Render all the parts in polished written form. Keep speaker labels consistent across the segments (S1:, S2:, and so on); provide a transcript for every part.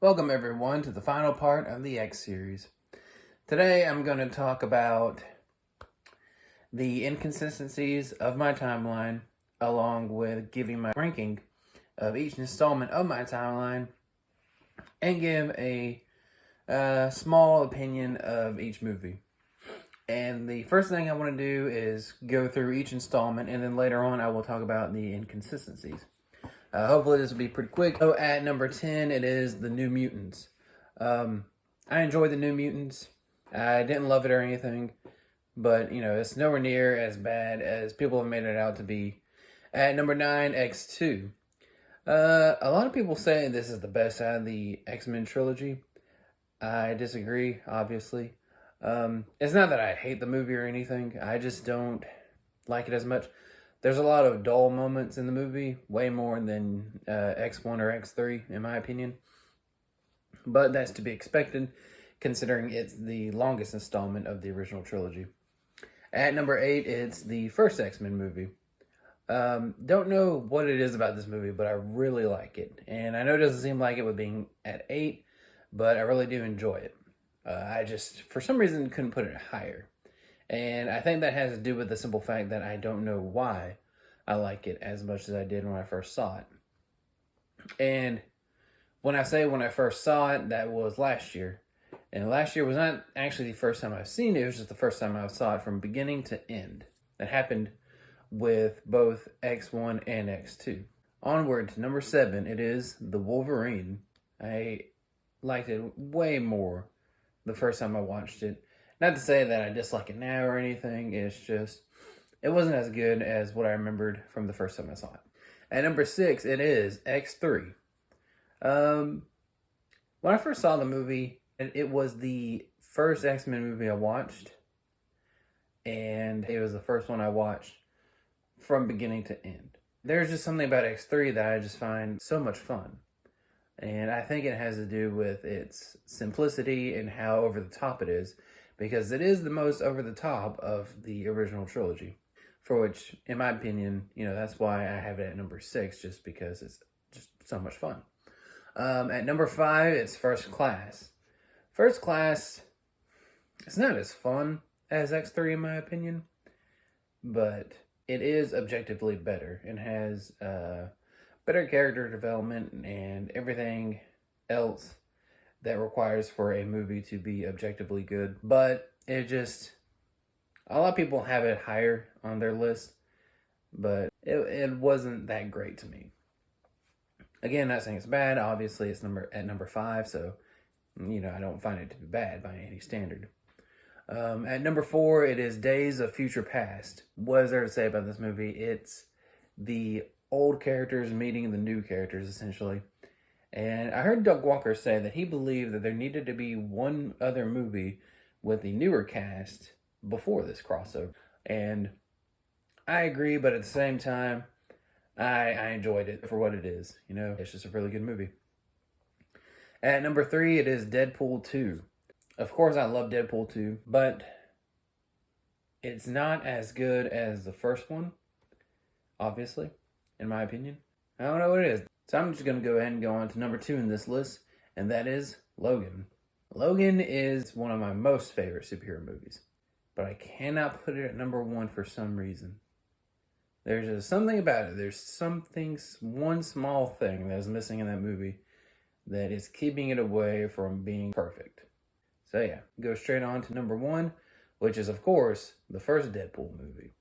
S1: Welcome everyone to the final part of the X series. Today I'm going to talk about the inconsistencies of my timeline along with giving my ranking of each installment of my timeline and give a small opinion of each movie. And the first thing I want to do is go through each installment, and then later on I will talk about the inconsistencies. Hopefully this will be pretty quick. So at number 10, it is The New Mutants. I enjoyed The New Mutants. I didn't love it or anything, but, it's nowhere near as bad as people have made it out to be. At number 9, X2. A lot of people say this is the best out of the X-Men trilogy. I disagree, obviously. It's not that I hate the movie or anything. I just don't like it as much. There's a lot of dull moments in the movie, way more than X1 or X3, in my opinion. But that's to be expected, considering it's the longest installment of the original trilogy. At number 8, it's the first X-Men movie. Don't know what it is about this movie, but I really like it. And I know it doesn't seem like it with being at 8, but I really do enjoy it. I just, for some reason, couldn't put it higher. And I think that has to do with the simple fact that I don't know why I like it as much as I did when I first saw it. And when I say when I first saw it, that was last year. And last year was not actually the first time I've seen it. It was just the first time I saw it from beginning to end. That happened with both X1 and X2. Onward to number 7, it is The Wolverine. I liked it way more the first time I watched it. Not to say that I dislike it now or anything, it's just, it wasn't as good as what I remembered from the first time I saw it. At number 6, it is X3. When I first saw the movie, it was the first X-Men movie I watched, and it was the first one I watched from beginning to end. There's just something about X3 that I just find so much fun. And I think it has to do with its simplicity and how over the top it is, because it is the most over the top of the original trilogy, for which, in my opinion, that's why I have it at number 6, just because it's just so much fun. At number 5, it's First Class. First Class, it's not as fun as X3 in my opinion, but it is objectively better and has better character development and everything else that requires for a movie to be objectively good. But it just, a lot of people have it higher on their list, but it wasn't that great to me. Again, not saying it's bad. Obviously, it's at number 5, so, I don't find it to be bad by any standard. At number 4, it is Days of Future Past. What is there to say about this movie? It's the old characters meeting the new characters, essentially. And I heard Doug Walker say that he believed that there needed to be one other movie with the newer cast before this crossover. And I agree, but at the same time, I enjoyed it for what it is. It's just a really good movie. At number 3, it is Deadpool 2. Of course, I love Deadpool 2, but it's not as good as the first one, obviously, in my opinion. I don't know what it is. So I'm just going to go ahead and go on to number 2 in this list, and that is Logan. Logan is one of my most favorite superhero movies, but I cannot put it at number 1 for some reason. There's just something about it. There's one small thing that is missing in that movie that is keeping it away from being perfect. So yeah, go straight on to number 1, which is, of course, the first Deadpool movie.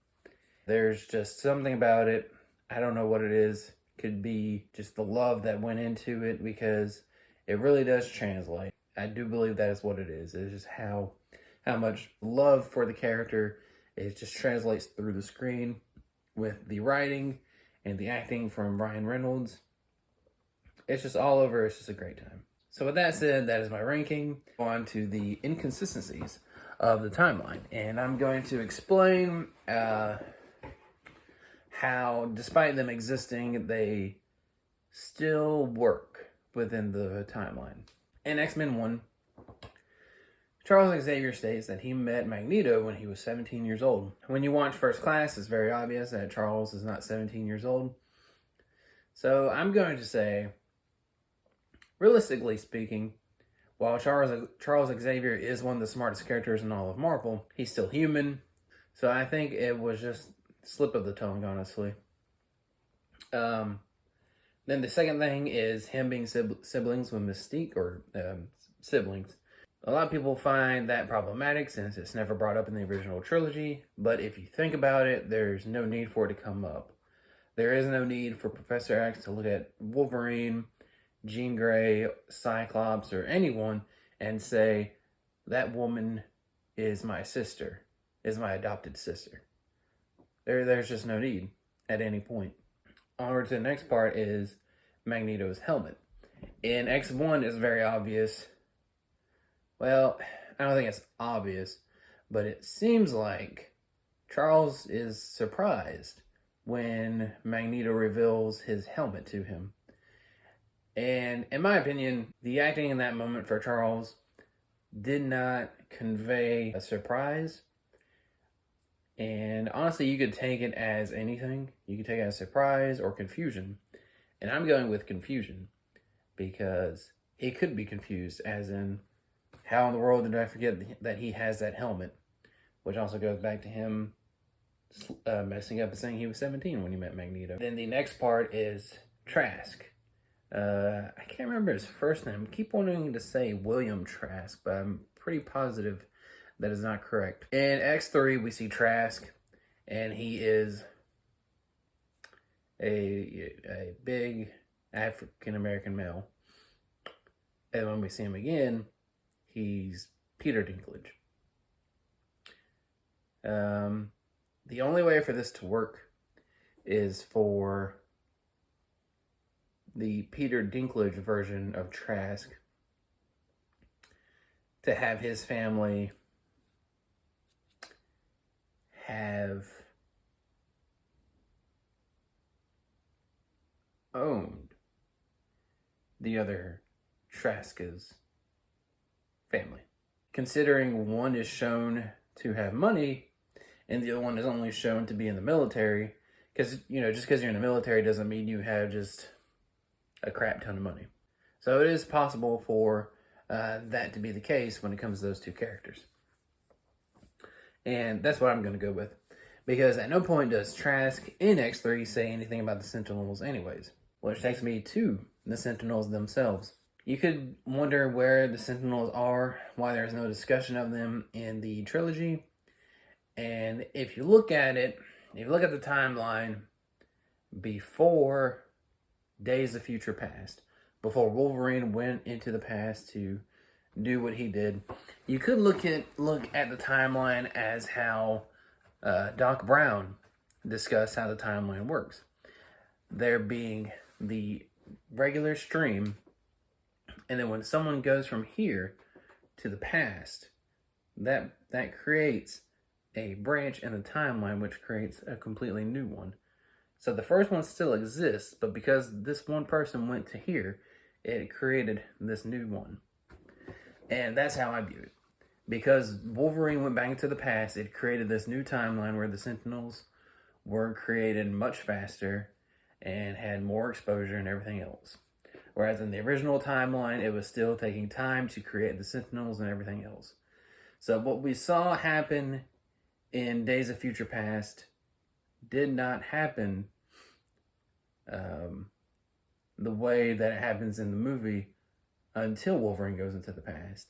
S1: There's just something about it. I don't know what it is. Could be just the love that went into it, because it really does translate. I do believe that is what it is. It's just how much love for the character, it just translates through the screen with the writing and the acting from Ryan Reynolds. It's just all over. It's just a great time. So with that said, that is my ranking. On to the inconsistencies of the timeline. And I'm going to explain how, despite them existing, they still work within the timeline. In X-Men 1, Charles Xavier states that he met Magneto when he was 17 years old. When you watch First Class, it's very obvious that Charles is not 17 years old. So I'm going to say Realistically speaking, while Charles Xavier is one of the smartest characters in all of Marvel, he's still human. So I think it was just slip of the tongue, honestly. Then the second thing is him being siblings with Mystique, or siblings. A lot of people find that problematic since it's never brought up in the original trilogy, but if you think about it, there's no need for it to come up. There is no need for Professor X to look at Wolverine, Jean Grey, Cyclops, or anyone and say, that woman is my sister, is my adopted sister. There's just no need at any point. Onward to the next part is Magneto's helmet. In X1, it's very obvious. Well, I don't think it's obvious, but it seems like Charles is surprised when Magneto reveals his helmet to him. And in my opinion, the acting in that moment for Charles did not convey a surprise. And honestly, you could take it as anything. You could take it as surprise or confusion. And I'm going with confusion because he could be confused, as in, how in the world did I forget that he has that helmet? Which also goes back to him messing up and saying he was 17 when he met Magneto. Then the next part is Trask. I can't remember his first name. I keep wanting to say William Trask, but I'm pretty positive that is not correct. In X3, we see Trask, and he is a big African-American male. And when we see him again, he's Peter Dinklage. The only way for this to work is for the Peter Dinklage version of Trask to have his family have owned the other Trask's family. Considering one is shown to have money and the other one is only shown to be in the military, because, just because you're in the military doesn't mean you have just a crap ton of money. So it is possible for that to be the case when it comes to those two characters. And that's what I'm going to go with. Because at no point does Trask in X3 say anything about the Sentinels anyways. Which takes me to the Sentinels themselves. You could wonder where the Sentinels are, why there's no discussion of them in the trilogy. And if you look at it, if you look at the timeline before Days of Future Past, before Wolverine went into the past to do what he did, you could look at the timeline as how Doc Brown discussed how the timeline works. There being the regular stream, and then when someone goes from here to the past, that creates a branch in the timeline, which creates a completely new one. So the first one still exists, but because this one person went to here, it created this new one. And that's how I view it. Because Wolverine went back into the past, it created this new timeline where the Sentinels were created much faster and had more exposure and everything else. Whereas in the original timeline, it was still taking time to create the Sentinels and everything else. So what we saw happen in Days of Future Past did not happen the way that it happens in the movie until Wolverine goes into the past.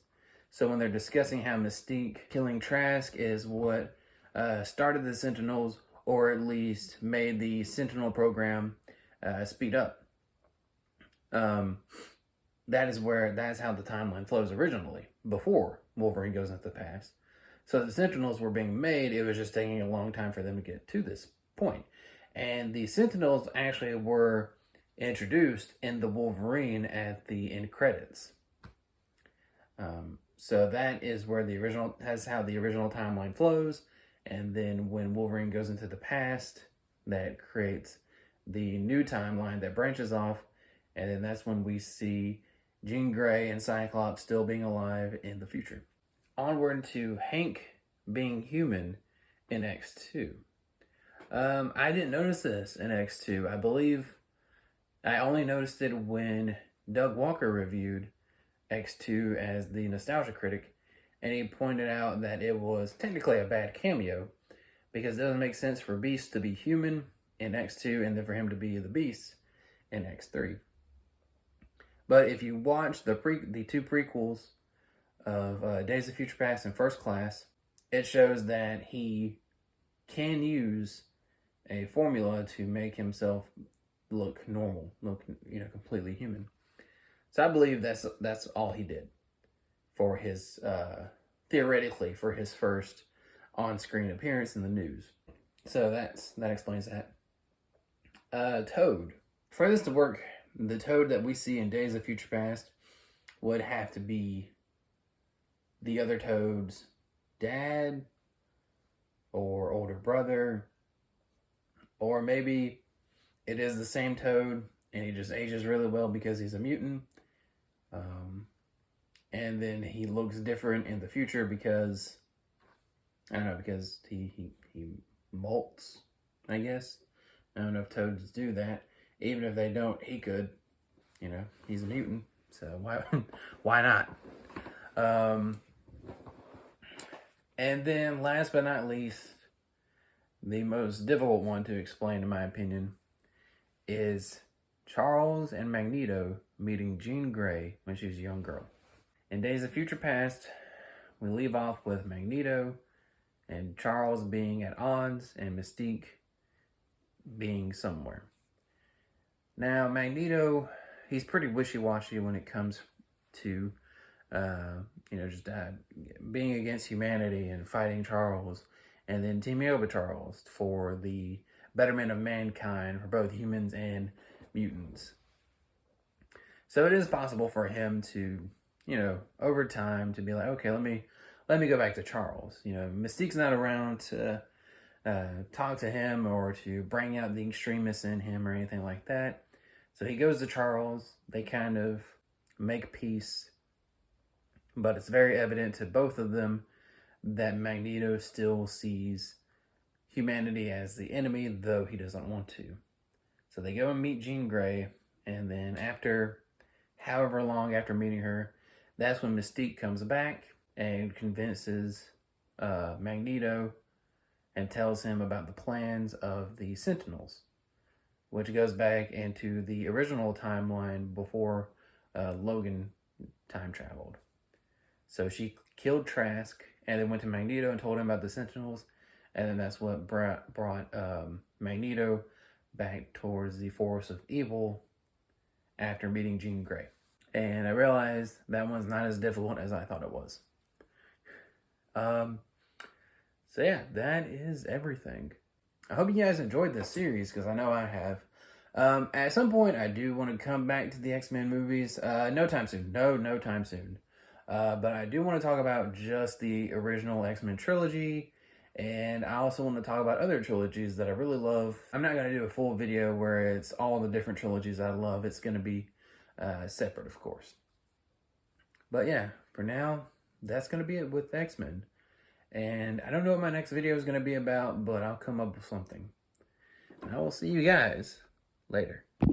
S1: So when they're discussing how Mystique killing Trask is what started the Sentinels, or at least made the Sentinel program speed up, that's how the timeline flows originally, before Wolverine goes into the past. So the Sentinels were being made, it was just taking a long time for them to get to this point. And the Sentinels actually were introduced in the Wolverine at the end credits. So that is where that's how the original timeline flows. And then when Wolverine goes into the past, that creates the new timeline that branches off. And then that's when we see Jean Grey and Cyclops still being alive in the future. Onward to Hank being human in X2. I didn't notice this in X2. I believe I only noticed it when Doug Walker reviewed X2 as the nostalgia critic, and he pointed out that it was technically a bad cameo because it doesn't make sense for Beast to be human in X2 and then for him to be the Beast in X3. But if you watch the two prequels of Days of Future Past and First Class, it shows that he can use a formula to make himself look normal, look completely human. So I believe that's all he did for his theoretically for his first on-screen appearance in the news. So that explains that. Toad. For this to work, the Toad that we see in Days of Future Past would have to be the other Toad's dad or older brother, or maybe it is the same Toad and he just ages really well because he's a mutant. And then he looks different in the future because, I don't know, because he molts, I guess. I don't know if Toads do that. Even if they don't, he could. He's a mutant, so why not? And then last but not least, the most difficult one to explain in my opinion is Charles and Magneto meeting Jean Grey when she was a young girl. In Days of Future Past, we leave off with Magneto and Charles being at odds and Mystique being somewhere. Now, Magneto, he's pretty wishy-washy when it comes to, being against humanity and fighting Charles, and then teaming up with Charles for the betterment of mankind for both humans and mutants. So it is possible for him to, over time to be like, okay, let me go back to Charles. Mystique's not around to talk to him or to bring out the extremists in him or anything like that. So he goes to Charles. They kind of make peace, but it's very evident to both of them that Magneto still sees humanity as the enemy, though he doesn't want to. So they go and meet Jean Grey, and then after however long after meeting her, that's when Mystique comes back and convinces Magneto and tells him about the plans of the Sentinels, which goes back into the original timeline before Logan time traveled. So she killed Trask and then went to Magneto and told him about the Sentinels, and then that's what brought Magneto back towards the force of evil after meeting Jean Grey. And I realized that one's not as difficult as I thought it was. So yeah, that is everything. I hope you guys enjoyed this series, because I know I have. At some point, I do want to come back to the X-Men movies. No time soon. No time soon. But I do want to talk about just the original X-Men trilogy, and I also want to talk about other trilogies that I really love. I'm not going to do a full video where it's all the different trilogies I love. It's going to be separate, of course. But yeah, for now, that's going to be it with X-Men. And I don't know what my next video is going to be about, but I'll come up with something. And I will see you guys later.